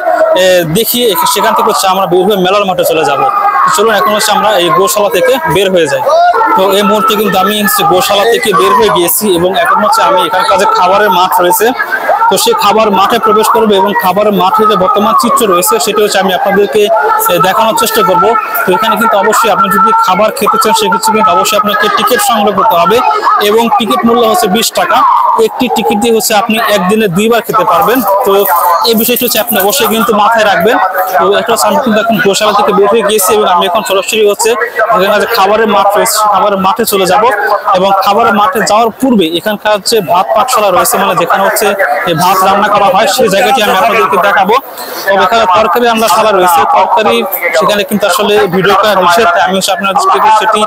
দেখিয়ে সেখান থেকে হচ্ছে আমরা বের হয়ে মেলার মাঠে চলে যাব। তো চলুন এখন হচ্ছে আমরা এই গোশালা থেকে বের হয়ে যাই। তো এই মুহূর্তে কিন্তু আমি গোশালা থেকে বের হয়ে গিয়েছি, এবং এখন হচ্ছে আমি এখানকার যে খাবারের মাঠ রয়েছে তো সেই খাবার মাঠে প্রবেশ করবো, এবং খাবারের মাঠে যে বর্তমান চিত্র রয়েছে সেটা হচ্ছে আমি আপনাদেরকে দেখানোর চেষ্টা করব। তো এখানে কিন্তু অবশ্যই আপনি যদি খাবার খেতে চান সেক্ষেত্রে কিন্তু অবশ্যই আপনাকে টিকিট সংগ্রহ করতে হবে, এবং টিকিট মূল্য হচ্ছে 20 টাকা। একটি টিকিট দিয়ে হচ্ছে আপনি একদিনে 2 বার খেতে পারবেন। তো এই বিষয়টি হচ্ছে আপনি অবশ্যই কিন্তু মাথায় রাখবেন। তো এটা হচ্ছে আমি কিন্তু এখন গোশালা থেকে বের হয়ে গিয়েছি, এবং আমি এখন সরাসরি হচ্ছে এখানকার যে খাবারের মাঠ রয়েছে খাবারের মাঠে চলে যাব, এবং খাবারের মাঠে যাওয়ার পূর্বে এখানকার যে ভাত পাকশালা রয়েছে, মানে যেখানে হচ্ছে ভাত রান্না করা হয় সেই জায়গাটি আমি আপনাদেরকে দেখাবো। তবে এখানে তরকারি রান্নাশালা রয়েছে, তরকারি সেখানে কিন্তু আসলে ভিডিও করা নিষেধ, আমি হচ্ছে আপনাদেরকে সেটি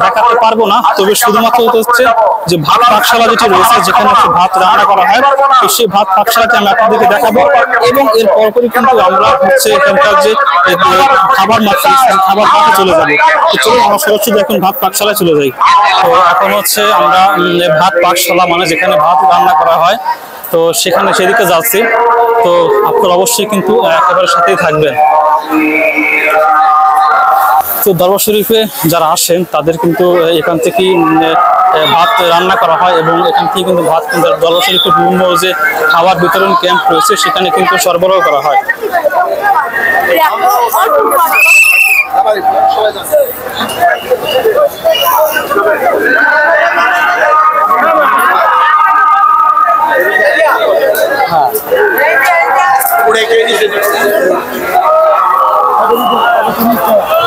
দেখাতে পারবো না। তবে শুধুমাত্র হচ্ছে যে ভাত পাকশালা যেটি রয়েছে যেখানে হচ্ছে ভাত রান্না করা হয় সেই ভাত পাকশালাটি আমি আপনাদেরকে দেখাবো, এবং এর পরপরই কিন্তু আমরা হচ্ছে এখানকার যে খাবার মাঠ খাবার মাঠে চলে যাবো। তো চলো আমরা সরাসরি এখন ভাত পাকশালায় চলে যাই। তো এখন হচ্ছে আমরা ভাত পাকশালা মানে যেখানে ভাত রান্না করা হয় তো সেখানে সেদিকে যাচ্ছি। তো আপনারা অবশ্যই কিন্তু একেবারে সাথেই থাকবেন। তো দরবার শরীফে যারা আসেন তাদের কিন্তু এখান থেকেই ভাত রান্না করা হয়, এবং এখান থেকে কিন্তু ভাত কিন্তু দরবার শরীফে বিভিন্ন যে খাবার বিতরণ ক্যাম্প রয়েছে সেখানে কিন্তু সরবরাহ করা হয়।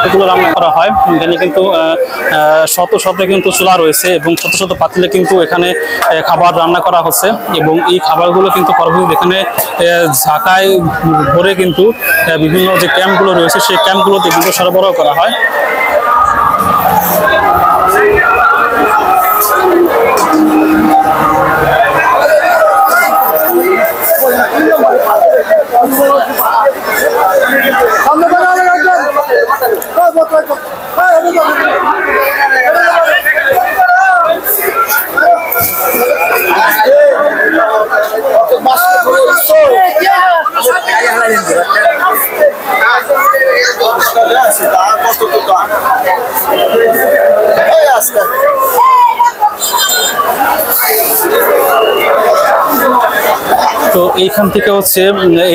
এগুলো রান্না করা হয়। এখানে কিন্তু শত শত কিন্তু চুলা রয়েছে, এবং শত শত পাতিলে কিন্তু এখানে খাবার রান্না করা হচ্ছে, এবং এই খাবারগুলো কিন্তু পরবর্তী এখানে ঝাঁকায় ভরে কিন্তু বিভিন্ন যে ক্যাম্পগুলো রয়েছে সেই ক্যাম্পগুলোতে কিন্তু সরবরাহ করা হয়। তো এইখান থেকে হচ্ছে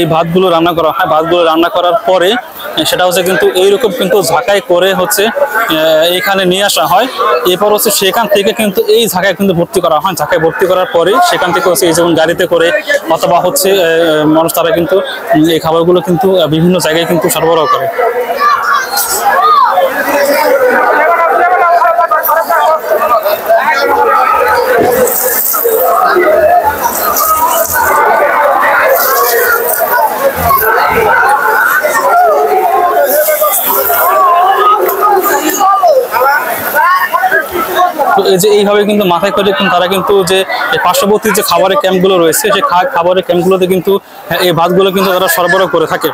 এই ভাতগুলো রান্না করা হয়। ভাতগুলো রান্না করার পরে সেটা হচ্ছে কিন্তু এইরকম কিন্তু ঝাঁকাই করে হচ্ছে এখানে নিয়ে আসা হয়। এরপর হচ্ছে সেখান থেকে কিন্তু এই ঝাঁকায় কিন্তু ভর্তি করা হয়। ঝাঁকায় ভর্তি করার পরে সেখান থেকে হচ্ছে এই যেমন গাড়িতে করে অথবা হচ্ছে মানুষ তারা কিন্তু এই খাবারগুলো কিন্তু বিভিন্ন জায়গায় কিন্তু সরবরাহ করে। এই যে এইভাবে কিন্তু মাথায় করে কিন্তু তারা কিন্তু যে পার্শ্ববর্তী যে খাবারের ক্যাম্পগুলো রয়েছে সেই খাবারের ক্যাম্পগুলোতে কিন্তু এই ভাতগুলো কিন্তু তারা সরবরাহ করে থাকে।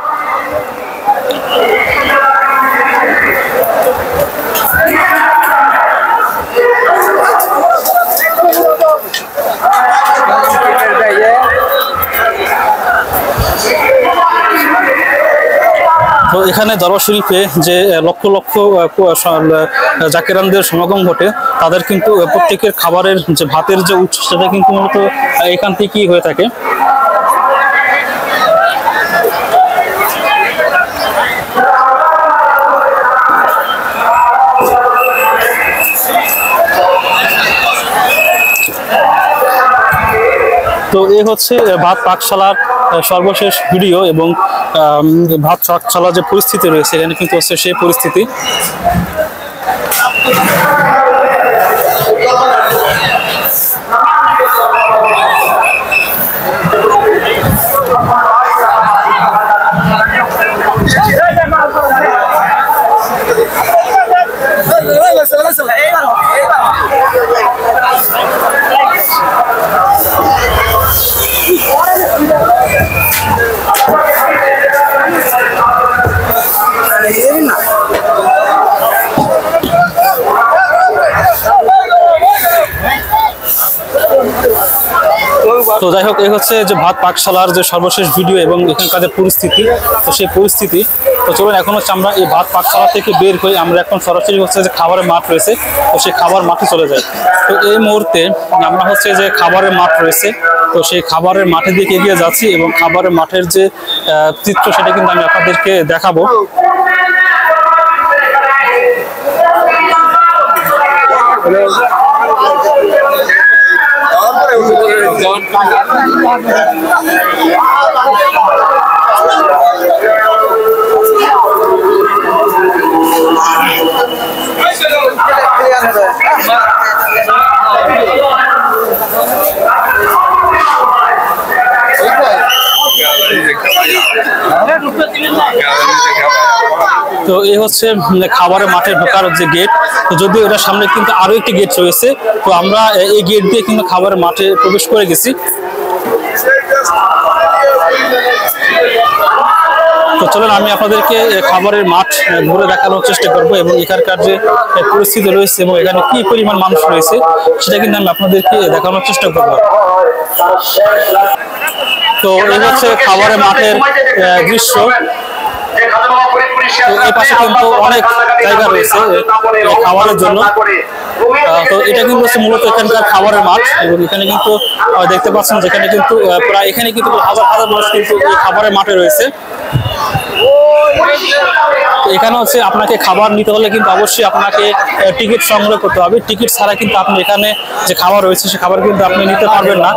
তো এখানে দরবার শরীফে যে লক্ষ লক্ষ জাকেরানদের সমাগম ঘটে, তাদের কিন্তু প্রত্যেকের খাবারের যে ভাতের যে উৎস সেটা কিন্তু মূলত এখান থেকেই হয়ে থাকে। তো এই হচ্ছে ভাত পাকশালার সর্বশেষ ভিডিও এবং ভাত পাকশালার যে পরিস্থিতি রয়েছে এখানে কিন্তু হচ্ছে সেই পরিস্থিতি। তো যাই হোক, এই হচ্ছে যে ভাত পাকশালার যে সর্বশেষ ভিডিও এবং এখানকার যে পরিস্থিতি, তো সেই পরিস্থিতি। তো চলুন এখন হচ্ছে আমরা এই ভাত পাকশালা থেকে বের হই, আমরা এখন সরাসরি হচ্ছে যে খাবারের মাঠ রয়েছে তো সেই খাবার মাঠে চলে যাই। তো এই মুহূর্তে আমরা হচ্ছে যে খাবারের মাঠ রয়েছে, তো সেই খাবারের মাঠের দিকে এগিয়ে যাচ্ছি এবং খাবারের মাঠের যে চিত্র সেটা কিন্তু আমি আপনাদেরকে দেখাবো। তো এই হচ্ছে খাবারের মাঠে ঢোকার যে গেট, তো যদিও এটার সামনে কিন্তু আরো একটি গেট রয়েছে, তো আমরা এই গেট দিয়ে কিন্তু খাবারের মাঠে প্রবেশ করে গেছি। তো চলেন আমি আপনাদেরকে খাবারের মাঠ ঘুরে দেখানোর চেষ্টা করবো এবং এখানকার যে পরিস্থিতি রয়েছে এবং এখানে কি পরিমাণ মানুষ রয়েছে সেটা কিন্তু আমি আপনাদেরকে দেখানোর চেষ্টা করবো। তো এই হচ্ছে খাবারের মাঠের দৃশ্য। এই পাশে কিন্তু অনেক জায়গা রয়েছে খাবারের জন্য। তো এটা কিন্তু হচ্ছে মূলত এখানকার খাবারের মাঠ এবং এখানে কিন্তু দেখতে পাচ্ছেন যেখানে কিন্তু প্রায় এখানে কিন্তু হাজার হাজার মানুষ কিন্তু এই খাবারের মাঠে রয়েছে। এখানে হচ্ছে আপনাকে খাবার নিতে হলে কিন্তু অবশ্যই আপনাকে টিকিট সংগ্রহ করতে হবে। টিকিট ছাড়া কিন্তু আপনি এখানে যে খাবার রয়েছে সে খাবার কিন্তু আপনি নিতে পারবেন না।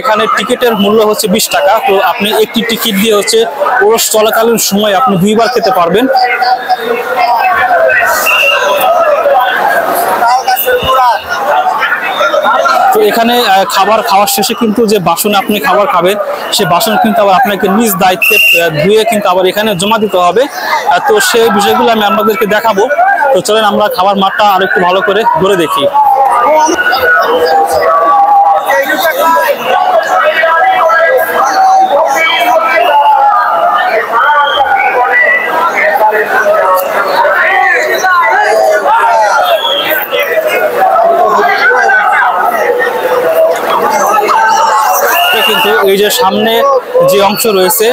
এখানে টিকিটের মূল্য হচ্ছে 20 টাকা। তো আপনি একটি টিকিট দিয়ে হচ্ছে ওরস চলাকালীন সময় আপনি 2 বার খেতে পারবেন। তো এখানে খাবার খাওয়ার শেষে কিন্তু যে বাসনে আপনি খাবার খাবেন সে বাসন কিন্তু আবার আপনাকে নিজ দায়িত্বে ধুয়ে কিন্তু আবার এখানে জমা দিতে হবে। তো সেই বিষয়গুলো আমি আপনাদেরকে দেখাবো। তো চলেন আমরা খাবার মাঠটা আর একটু ভালো করে ঘুরে দেখি। কিন্তু এই যে সামনে যে অংশ রয়েছে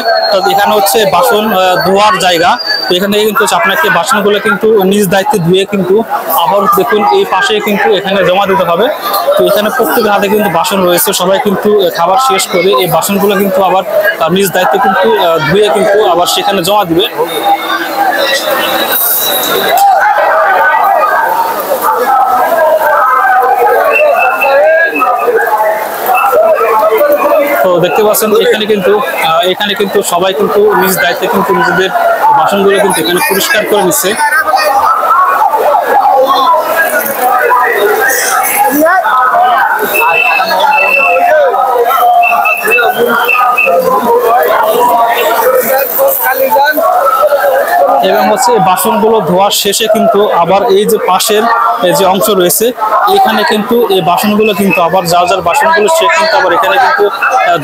এখানে হচ্ছে বাসন ধোয়ার জায়গা। তো এখান থেকে কিন্তু আপনাকে বাসনগুলো কিন্তু নিজ দায়িত্বে ধুয়ে কিন্তু আবার দেখুন এই পাশে কিন্তু এখানে জমা দিতে হবে। তো এখানে প্রত্যেকের হাতে কিন্তু বাসন রয়েছে, সবাই কিন্তু খাবার শেষ করে এই বাসনগুলো কিন্তু আবার নিজ দায়িত্বে কিন্তু ধুয়ে কিন্তু আবার সেখানে জমা দিবে। তো দেখতে পাচ্ছেন এখানে কিন্তু সবাই কিন্তু নিজ দায়িত্বে কিন্তু নিজেদের বাসনগুলো কিন্তু এখানে পরিষ্কার করে নিচ্ছে। এবং হচ্ছে বাসনগুলো ধোয়ার শেষে কিন্তু আবার এই যে পাশের যে অংশ রয়েছে এখানে কিন্তু এই বাসনগুলো কিন্তু আবার যার যার বাসনগুলো সে কিন্তু আবার এখানে কিন্তু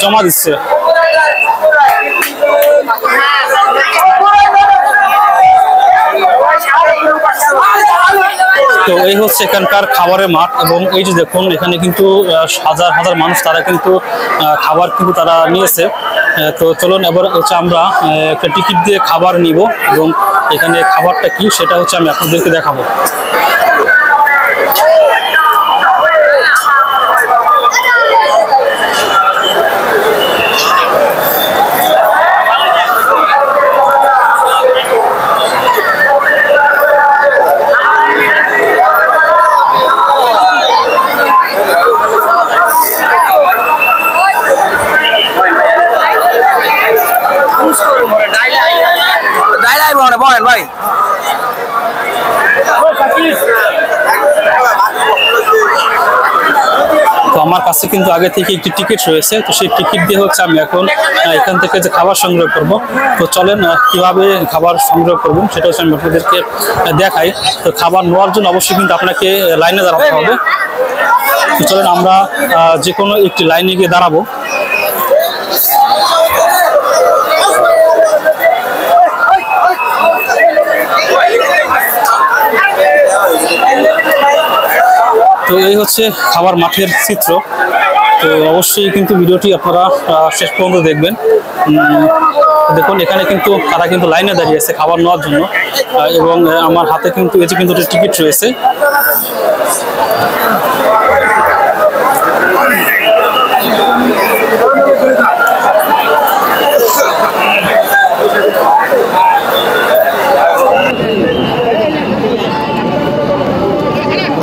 জমা দিচ্ছে। তো এই হচ্ছে এখানকার খাবারের মাঠ এবং এই যে দেখুন এখানে কিন্তু হাজার হাজার মানুষ তারা কিন্তু খাবার কিন্তু তারা নিয়েছে। তো চলুন এবার হচ্ছে আমরা একটা টিকিট দিয়ে খাবার নিব এবং এখানে খাবারটা কি সেটা হচ্ছে আমি আপনাদেরকে দেখাবো। ভাই তো আমার কাছে কিন্তু আগে থেকে একটি টিকিট রয়েছে, তো সেই টিকিট দিয়ে হচ্ছে আমি এখন এখান থেকে যে খাবার সংগ্রহ করব। তো চলেন কিভাবে খাবার সংগ্রহ করবেন সেটা হচ্ছে আমি আপনাদেরকে দেখাই। তো খাবার নেওয়ার জন্য অবশ্যই কিন্তু আপনাকে লাইনে দাঁড়াতে হবে। তো চলেন আমরা যে কোনো একটি লাইনে গিয়ে দাঁড়াবো। তো এই হচ্ছে খাবার মাঠের চিত্র। তো অবশ্যই কিন্তু ভিডিওটি আপনারা শেষ পর্যন্ত দেখবেন। দেখুন এখানে কিন্তু তারা কিন্তু লাইনে দাঁড়িয়ে আছে খাবার নেওয়ার জন্য এবং আমার হাতে কিন্তু এই যে কিন্তু একটা টিকিট রয়েছে।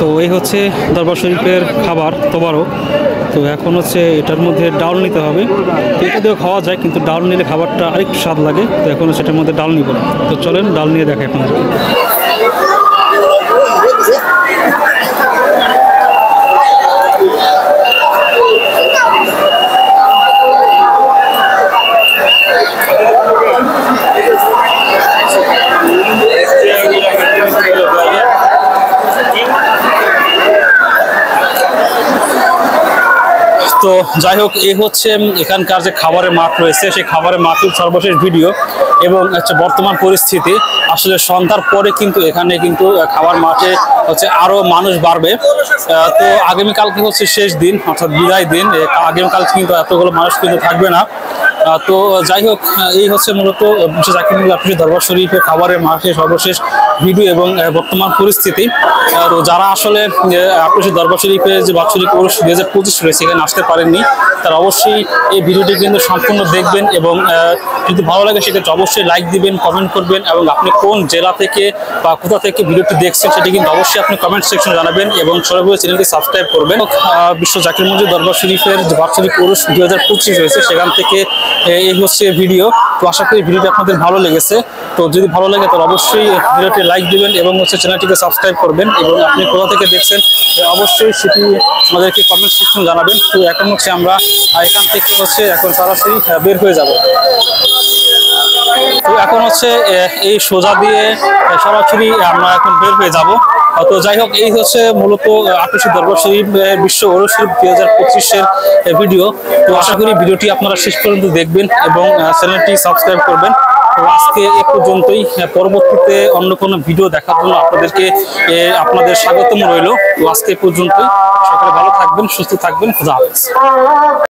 তো এই হচ্ছে দরবার শরীফের খাবার তোবারক। তো এখন হচ্ছে এটার মধ্যে ডাল নিতে হবে। তো এটা দিয়েও খাওয়া যায় কিন্তু ডাল নিলে খাবারটা আরেকটু স্বাদ লাগে। তো এখন সেটার মধ্যে ডাল নিব। তো চলেন ডাল নিয়ে দেখাই আপনাদেরকে। তো যাই হোক এই হচ্ছে এখানকার যে খাবারের মাঠ রয়েছে সেই খাবারের মাঠের সর্বশেষ ভিডিও এবং হচ্ছে বর্তমান পরিস্থিতি। আসলে সন্ধ্যার পরে কিন্তু এখানে কিন্তু খাবার মাঠে হচ্ছে আরো মানুষ বাড়বে। তো আগামীকালকে হচ্ছে শেষ দিন অর্থাৎ বিদায় দিন। আগামীকাল কিন্তু এতগুলো মানুষ কিন্তু থাকবে না। তো যাই হোক এই হচ্ছে মূলত জাকির মল্লিক আটরশি দরবার শরীফের খাবারের মাঠে সর্বশেষ ভিডিও এবং বর্তমান পরিস্থিতি। তো যারা আসলে আটরশি দরবার শরীফের যে বাৎসরিক উরুস 2025 রয়েছে এখানে আসতে পারেননি তারা অবশ্যই এই ভিডিওটি কিন্তু সম্পূর্ণ দেখবেন এবং যদি ভালো লাগে সেক্ষেত্রে অবশ্যই লাইক দিবেন, কমেন্ট করবেন এবং আপনি কোন জেলা থেকে বা কোথা থেকে ভিডিওটি দেখছেন সেটি কিন্তু অবশ্যই আপনি কমেন্ট সেকশনে জানাবেন এবং সর্বোপরি চ্যানেলটি সাবস্ক্রাইব করবেন। বিশ্ব জাকির মসজিদ দরবার শরীফের যে বাৎসরিক উরুস 2025 রয়েছে সেখান থেকে এই হচ্ছে ভিডিও। তো আশা করি ভিডিওটি আপনাদের ভালো লেগেছে। তো যদি ভালো লাগে তাহলে অবশ্যই ভিডিওটি লাইক দিবেন এবং হচ্ছে চ্যানেলটিকে সাবস্ক্রাইব করবেন এবং আপনি কোথা থেকে দেখছেন অবশ্যই সেটি আমাদেরকে কমেন্ট সেকশনে জানাবেন। তো এখন হচ্ছে আমরা এখান থেকে হচ্ছে এখন সরাসরি বের হয়ে যাব। তো এখন হচ্ছে এই সোজা দিয়ে সরাসরি আমরা এখন বের হয়ে যাব। তো যাই হোক এই হচ্ছে মূলত আটরশি দরবার শরীফ বিশ্ব উরুস শরীফ 2025 এর ভিডিও। তো আশা করি ভিডিওটি আপনারা শেষ পর্যন্ত দেখবেন এবং চ্যানেলটি সাবস্ক্রাইব করবেন। তো আজকে এ পর্যন্তই। পরবর্তীতে অন্য কোনো ভিডিও দেখার জন্য আপনাদের স্বাগতম রইল। তো আজকে এ পর্যন্তই। সকলে ভালো থাকবেন, সুস্থ থাকবেন। খোদা হাফেজ।